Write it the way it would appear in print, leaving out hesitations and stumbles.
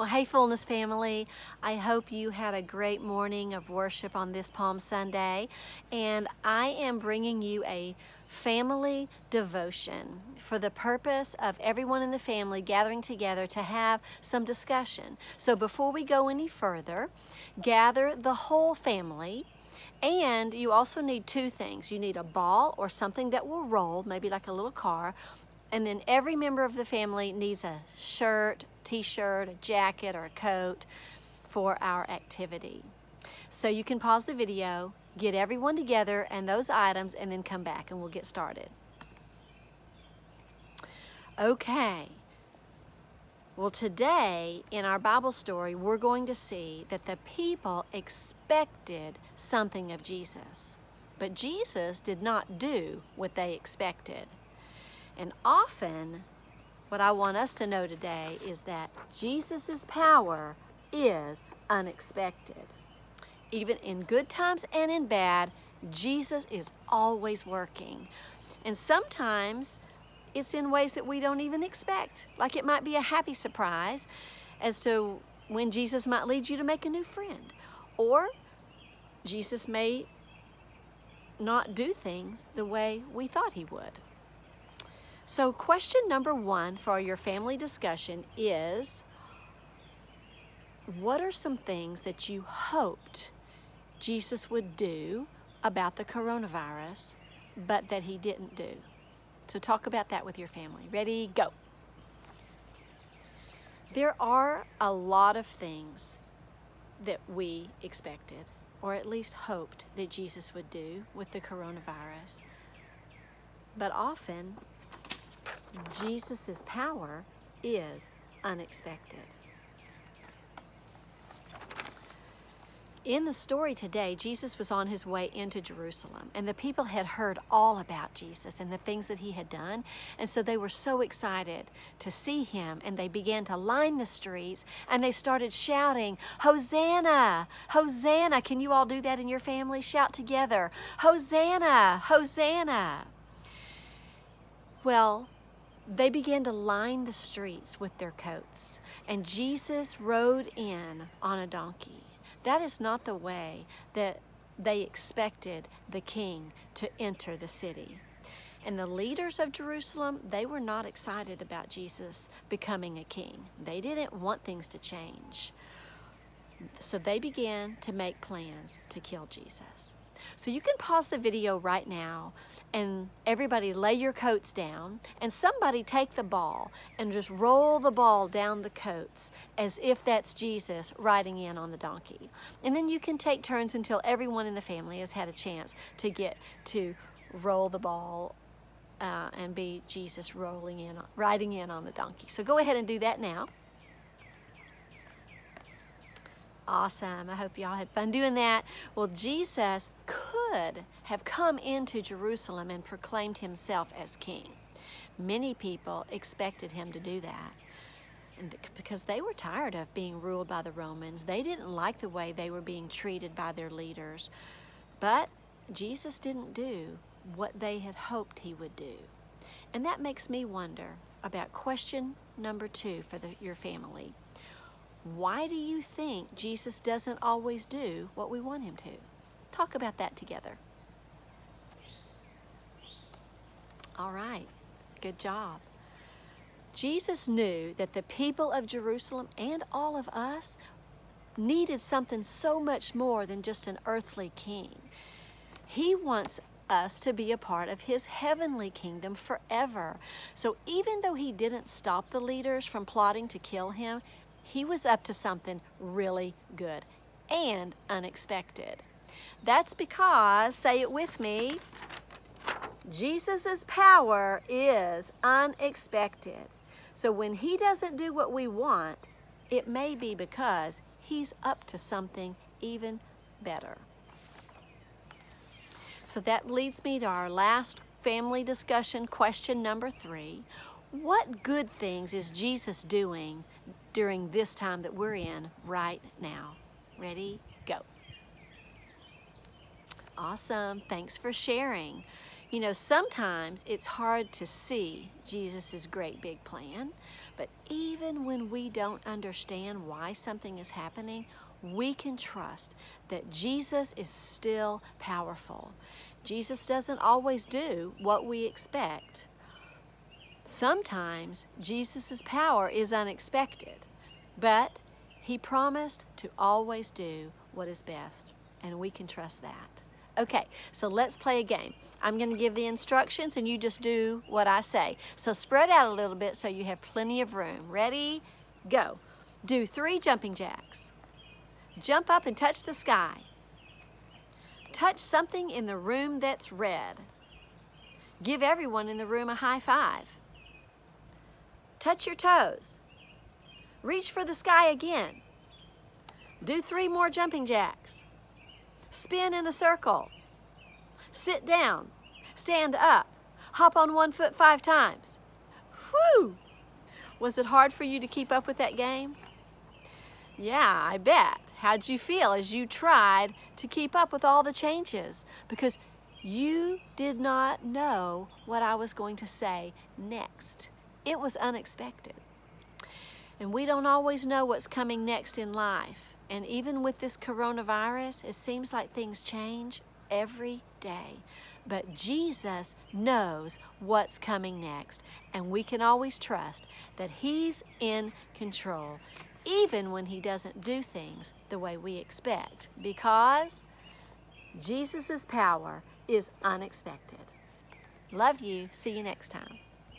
Well, hey, Fullness family. I hope you had a great morning of worship on this Palm Sunday. And I am bringing you a family devotion for the purpose of everyone in the family gathering together to have some discussion. So before we go any further, gather the whole family. And you also need two things. You need a ball or something that will roll, maybe like a little car. And then every member of the family needs a shirt, t-shirt, a jacket, or a coat for our activity. So you can pause the video, get everyone together and those items, and then come back and we'll get started. Okay. Well, today in our Bible story, we're going to see that the people expected something of Jesus, but Jesus did not do what they expected. And often, what I want us to know today is that Jesus' power is unexpected. Even in good times and in bad, Jesus is always working. And sometimes it's in ways that we don't even expect. Like it might be a happy surprise as to when Jesus might lead you to make a new friend. Or Jesus may not do things the way we thought he would. So question number one for your family discussion is, what are some things that you hoped Jesus would do about the coronavirus, but that he didn't do? So talk about that with your family. Ready, go. There are a lot of things that we expected, or at least hoped that Jesus would do with the coronavirus. But often, Jesus' power is unexpected. In the story today, Jesus was on his way into Jerusalem, and the people had heard all about Jesus and the things that he had done, and so they were so excited to see him, and they began to line the streets, and they started shouting, "Hosanna! Hosanna!" Can you all do that in your family? Shout together, "Hosanna! Hosanna!" Well, they began to line the streets with their coats, and Jesus rode in on a donkey. That is not the way that they expected the king to enter the city. And the leaders of Jerusalem, they were not excited about Jesus becoming a king. They didn't want things to change. So they began to make plans to kill Jesus. So you can pause the video right now and everybody lay your coats down and somebody take the ball and just roll the ball down the coats as if that's Jesus riding in on the donkey. And then you can take turns until everyone in the family has had a chance to get to roll the ball and be Jesus riding in on the donkey. So go ahead and do that now. Awesome. I hope y'all had fun doing that. Well, Jesus could have come into Jerusalem and proclaimed himself as king. Many people expected him to do that. And because they were tired of being ruled by the Romans. They didn't like the way they were being treated by their leaders. But Jesus didn't do what they had hoped he would do. And that makes me wonder about question number two for your family. Why do you think Jesus doesn't always do what we want him to? Talk about that together. All right, good job. Jesus knew that the people of Jerusalem and all of us needed something so much more than just an earthly king. He wants us to be a part of his heavenly kingdom forever. So even though he didn't stop the leaders from plotting to kill him, he was up to something really good and unexpected. That's because, say it with me, Jesus' power is unexpected. So when he doesn't do what we want, it may be because he's up to something even better. So that leads me to our last family discussion, question number 3. What good things is Jesus doing during this time that we're in right now? Ready, go. Awesome. Thanks for sharing. You know, sometimes it's hard to see Jesus' great big plan, But even when we don't understand why something is happening, we can trust that Jesus is still powerful. Jesus doesn't always do what we expect. Sometimes Jesus' power is unexpected, but he promised to always do what is best, and we can trust that. Okay, so let's play a game. I'm going to give the instructions and you just do what I say. So spread out a little bit so you have plenty of room. Ready? Go. Do 3 jumping jacks. Jump up and touch the sky. Touch something in the room that's red. Give everyone in the room a high five. Touch your toes. Reach for the sky again. Do 3 more jumping jacks. Spin in a circle. Sit down. Stand up. Hop on 1 foot 5 times. Whew! Was it hard for you to keep up with that game? Yeah, I bet. How'd you feel as you tried to keep up with all the changes? Because you did not know what I was going to say next. It was unexpected. And we don't always know what's coming next in life. And even with this coronavirus, it seems like things change every day. But Jesus knows what's coming next. And we can always trust that He's in control, even when He doesn't do things the way we expect, because Jesus' power is unexpected. Love you. See you next time.